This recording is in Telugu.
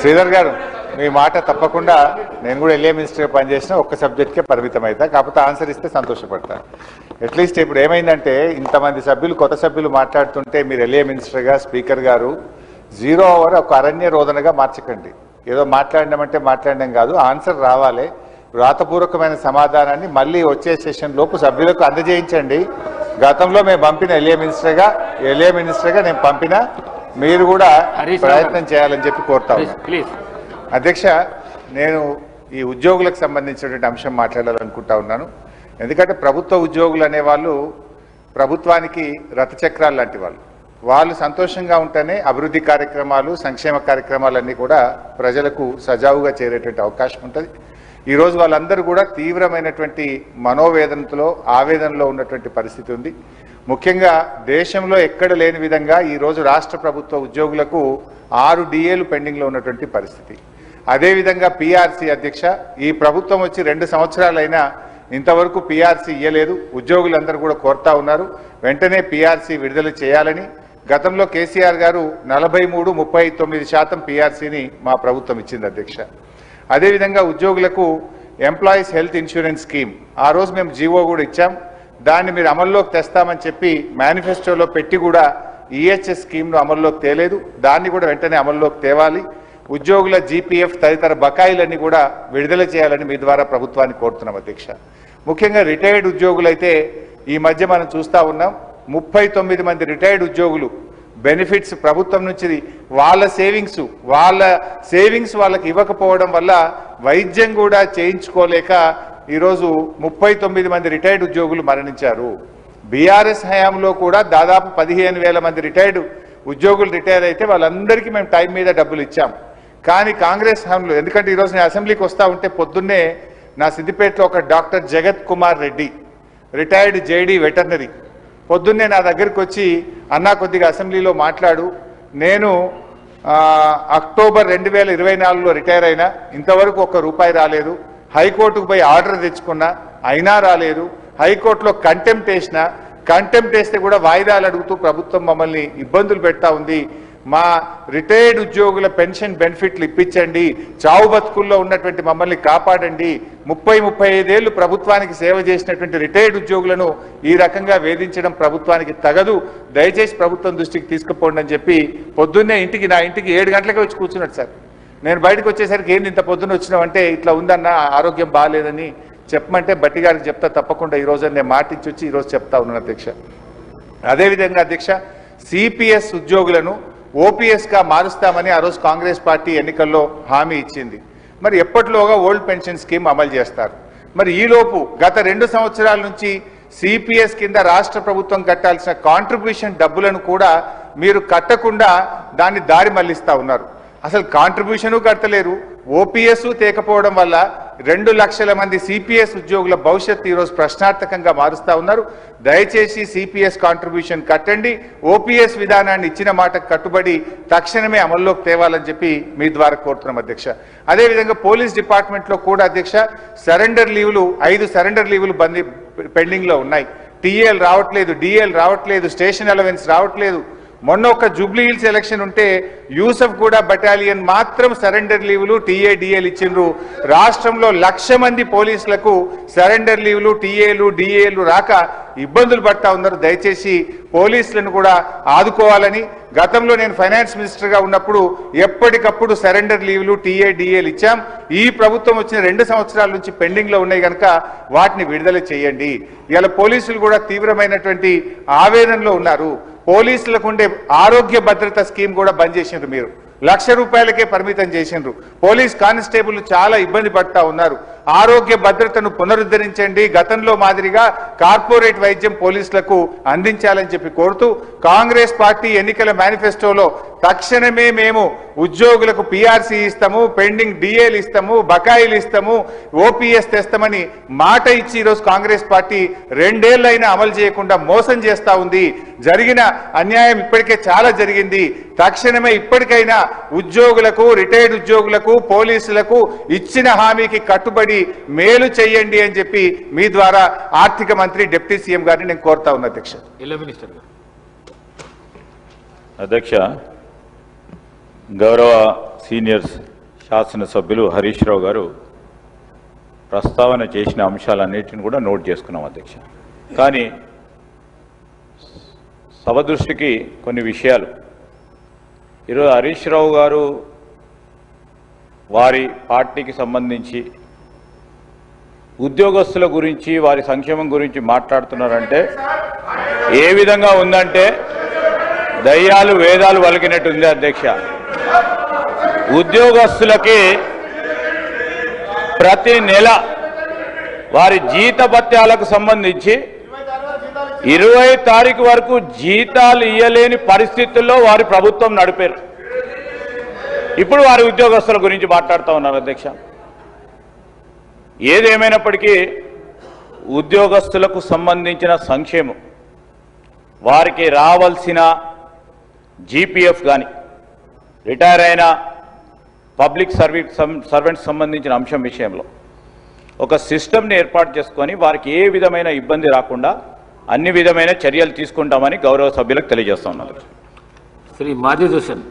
శ్రీధర్ గారు మీ మాట తప్పకుండా నేను కూడా ఎల్ఏ మినిస్టర్గా పనిచేసిన ఒక్క సబ్జెక్ట్కే పరిమితం అవుతా, కాకపోతే ఆన్సర్ ఇస్తే సంతోషపడతా. అట్లీస్ట్ ఇప్పుడు ఏమైందంటే ఇంతమంది సభ్యులు కొత్త సభ్యులు మాట్లాడుతుంటే మీరు ఎల్ఏ మినిస్టర్గా స్పీకర్ గారు 0 ఓవర్ ఒక అరణ్య రోదనగా మార్చకండి. ఏదో మాట్లాడినామంటే మాట్లాడడం కాదు, ఆన్సర్ రావాలి. వ్రాతపూర్వకమైన సమాధానాన్ని మళ్ళీ వచ్చే సెషన్ లోపు సభ్యులకు అందజేయించండి. గతంలో మేము పంపిన ఎల్ఏ మినిస్టర్గా నేను పంపిన, మీరు కూడా ప్రయత్నం చేయాలని చెప్పి కోరుతా ఉన్నాను. అధ్యక్ష, నేను ఈ ఉద్యోగులకు సంబంధించినటువంటి అంశం మాట్లాడాలనుకుంటా ఉన్నాను. ఎందుకంటే ప్రభుత్వ ఉద్యోగులు అనేవాళ్ళు ప్రభుత్వానికి రథచక్రాలు లాంటి వాళ్ళు సంతోషంగా ఉంటేనే అభివృద్ధి కార్యక్రమాలు సంక్షేమ కార్యక్రమాలన్నీ కూడా ప్రజలకు సజావుగా చేరేటువంటి అవకాశం ఉంటుంది. ఈరోజు వాళ్ళందరూ కూడా తీవ్రమైనటువంటి మనోవేదనతో ఆవేదనలో ఉన్నటువంటి పరిస్థితి ఉంది. ముఖ్యంగా దేశంలో ఎక్కడ లేని విధంగా ఈరోజు రాష్ట్ర ప్రభుత్వ ఉద్యోగులకు 6 DAలు పెండింగ్లో ఉన్నటువంటి పరిస్థితి. అదేవిధంగా PRC అధ్యక్ష, ఈ ప్రభుత్వం వచ్చి 2 సంవత్సరాలైనా ఇంతవరకు PRC ఇయ్యలేదు. ఉద్యోగులందరూ కూడా కోరుతా ఉన్నారు వెంటనే PRC విడుదల చేయాలని. గతంలో కేసీఆర్ గారు 43-39% PRCని మా ప్రభుత్వం ఇచ్చింది అధ్యక్ష. అదేవిధంగా ఉద్యోగులకు ఎంప్లాయీస్ హెల్త్ ఇన్సూరెన్స్ స్కీమ్ ఆ రోజు మేము జీవో కూడా ఇచ్చాం. దాన్ని మీరు అమల్లోకి తెస్తామని చెప్పి మేనిఫెస్టోలో పెట్టి కూడా EHS స్కీమ్ను అమల్లోకి తేలేదు. దాన్ని కూడా వెంటనే అమల్లోకి తేవాలి. ఉద్యోగుల GPF తదితర బకాయిలన్నీ కూడా విడుదల చేయాలని మీ ద్వారా ప్రభుత్వాన్ని కోరుతున్నాం అధ్యక్ష. ముఖ్యంగా రిటైర్డ్ ఉద్యోగులైతే ఈ మధ్య మనం చూస్తూ ఉన్నాం 39 మంది రిటైర్డ్ ఉద్యోగులు బెనిఫిట్స్ ప్రభుత్వం నుంచి వాళ్ళ సేవింగ్స్ వాళ్ళకి ఇవ్వకపోవడం వల్ల వైద్యం కూడా చేయించుకోలేక ఈరోజు 39 మంది రిటైర్డ్ ఉద్యోగులు మరణించారు. బీఆర్ఎస్ హయాంలో కూడా దాదాపు 15,000 మంది రిటైర్డ్ ఉద్యోగులు రిటైర్ అయితే వాళ్ళందరికీ మేము టైం మీద డబ్బులు ఇచ్చాం. కానీ కాంగ్రెస్ హయాంలో, ఎందుకంటే ఈరోజు నేను అసెంబ్లీకి వస్తూ ఉంటే పొద్దున్నే నా సిద్దిపేటలో ఒక డాక్టర్ జగత్ Kumar Reddy retired JD veterinary పొద్దున్నే నా దగ్గరికి వచ్చి అన్నా కొద్దిగా అసెంబ్లీలో మాట్లాడు, నేను అక్టోబర్ 2024లో రిటైర్ అయినా ఇంతవరకు ₹1 రాలేదు. హైకోర్టుకు పోయి ఆర్డర్ తెచ్చుకున్నా అయినా రాలేదు. హైకోర్టులో కంటెంప్ట్ వేస్తే కూడా వాయిదాలు అడుగుతూ ప్రభుత్వం మమ్మల్ని ఇబ్బందులు పెడతా ఉంది. మా రిటైర్డ్ ఉద్యోగుల పెన్షన్ బెనిఫిట్లు ఇప్పించండి, చావు బతుకుల్లో ఉన్నటువంటి మమ్మల్ని కాపాడండి. 30-35 ఏళ్ళు ప్రభుత్వానికి సేవ చేసినటువంటి రిటైర్డ్ ఉద్యోగులను ఈ రకంగా వేధించడం ప్రభుత్వానికి తగదు, దయచేసి ప్రభుత్వం దృష్టికి తీసుకుపోండి అని చెప్పి పొద్దున్నే నా ఇంటికి 7 గంటలకే వచ్చి కూర్చున్నాడు సార్. నేను బయటకు వచ్చేసరికి ఏంది ఇంత పొద్దున్న వచ్చినావంటే ఇట్లా ఉందన్న ఆరోగ్యం బాగాలేదని చెప్పమంటే బట్టి గారికి చెప్తా తప్పకుండా ఈరోజు నేను మాటిచ్చి వచ్చి ఈరోజు చెప్తా ఉన్నాను అధ్యక్ష. అదేవిధంగా అధ్యక్ష, CPS ఉద్యోగులను OPSగా మారుస్తామని ఆ రోజు కాంగ్రెస్ పార్టీ ఎన్నికల్లో హామీ ఇచ్చింది. మరి ఎప్పటిలోగా ఓల్డ్ పెన్షన్ స్కీమ్ అమలు చేస్తారు? మరి ఈలోపు గత 2 సంవత్సరాల నుంచి CPS కింద రాష్ట్ర ప్రభుత్వం కట్టాల్సిన కాంట్రిబ్యూషన్ డబ్బులను కూడా మీరు కట్టకుండా దాన్ని దారి మళ్లిస్తా ఉన్నారు. అసలు కాంట్రిబ్యూషను కట్టలేరు, OPS తేకపోవడం వల్ల 2 లక్షల మంది CPS ఉద్యోగుల భవిష్యత్తు ఈరోజు ప్రశ్నార్థకంగా మారుస్తా ఉన్నారు. దయచేసి CPS కాంట్రిబ్యూషన్ కట్టండి, OPS విధానాన్ని ఇచ్చిన మాటకు కట్టుబడి తక్షణమే అమల్లోకి తేవాలని చెప్పి మీ ద్వారా కోరుతున్నాం అధ్యక్ష. అదేవిధంగా పోలీస్ డిపార్ట్మెంట్లో కూడా అధ్యక్ష 5 సరెండర్ లీవులు పెండింగ్లో ఉన్నాయి. TL రావట్లేదు, DL రావట్లేదు, స్టేషన్ అలవెన్స్ రావట్లేదు. మొన్న ఒక జూబ్లీ హిల్స్ ఎలక్షన్ ఉంటే యూసఫ్ కూడా బటాలియన్ మాత్రం సరెండర్ లీవులు TA DL ఇచ్చిండ్రు. రాష్ట్రంలో 1,00,000 మంది పోలీసులకు సరెండర్ లీవులు TAలు DAలు రాక ఇబ్బందులు పడతా ఉన్నారు. దయచేసి పోలీసులను కూడా ఆదుకోవాలని, గతంలో నేను ఫైనాన్స్ మినిస్టర్గా ఉన్నప్పుడు ఎప్పటికప్పుడు సరెండర్ లీవులు TA DAలు ఇచ్చాం. ఈ ప్రభుత్వం వచ్చిన 2 సంవత్సరాల నుంచి పెండింగ్లో ఉన్నాయి కనుక వాటిని విడుదల చేయండి. ఇలా పోలీసులు కూడా తీవ్రమైనటువంటి ఆవేదనలో ఉన్నారు. పోలీసులకు ఉండే ఆరోగ్య భద్రత స్కీమ్ కూడా బంద్ చేసిండ్రు. మీరు ₹1,00,000కే పరిమితం చేసిండ్రు. పోలీస్ కానిస్టేబుల్ చాలా ఇబ్బంది పడతా ఉన్నారు. ఆరోగ్య భద్రతను పునరుద్ధరించండి, గతంలో మాదిరిగా కార్పొరేట్ వైద్యం పోలీసులకు అందించాలని చెప్పి కోరుతూ కాంగ్రెస్ పార్టీ ఎన్నికల మేనిఫెస్టోలో తక్షణమే మేము ఉద్యోగులకు PRC ఇస్తాము, పెండింగ్ DAలు ఇస్తాము, బకాయిలు ఇస్తాము, OPS తెస్తామని మాట ఇచ్చి ఈరోజు కాంగ్రెస్ పార్టీ 2 ఏళ్లైనా అమలు చేయకుండా మోసం చేస్తా ఉంది. జరిగిన అన్యాయం ఇప్పటికే చాలా జరిగింది. తక్షణమే ఇప్పటికైనా ఉద్యోగులకు, రిటైర్డ్ ఉద్యోగులకు, పోలీసులకు ఇచ్చిన హామీకి కట్టుబడి మేలు చేయండి అని చెప్పి మీ ద్వారా ఆర్థిక మంత్రి డిప్యూటీ సీఎం గారిని నేను కోరుతా ఉన్నా అధ్యక్ష. అధ్యక్ష, గౌరవ సీనియర్స్ శాసనసభ్యులు హరీష్ రావు గారు ప్రస్తావన చేసిన అంశాలన్నిటిని కూడా నోట్ చేసుకున్నాం అధ్యక్ష. కానీ సభ దృష్టికి కొన్ని విషయాలు ఈరోజు హరీష్ రావు గారు వారి పార్టీకి సంబంధించి ఉద్యోగస్తుల గురించి వారి సంక్షేమం గురించి మాట్లాడుతున్నారంటే ఏ విధంగా ఉందంటే దయ్యాలు వేదాలు వలికినట్టు ఉంది అధ్యక్ష. ఉద్యోగస్తులకి ప్రతి నెల వారి జీతభత్యాలకు సంబంధించి 20 తారీఖు వరకు జీతాలు ఇయ్యలేని పరిస్థితుల్లో వారి ప్రభుత్వం నడిపారు. ఇప్పుడు వారి ఉద్యోగస్తుల గురించి మాట్లాడుతూ ఉన్నారు అధ్యక్ష. ఏదేమైనప్పటికీ ఉద్యోగస్తులకు సంబంధించిన సంక్షేమం, వారికి రావాల్సిన జీపీఎఫ్ కానీ, రిటైర్ అయిన పబ్లిక్ సర్వెంట్స్ సంబంధించిన అంశం విషయంలో ఒక సిస్టమ్ని ఏర్పాటు చేసుకొని వారికి ఏ విధమైన ఇబ్బంది రాకుండా అన్ని విధమైన చర్యలు తీసుకుంటామని గౌరవ సభ్యులకు తెలియజేస్తా ఉన్నారు. శ్రీ మాధవి దూషణ్.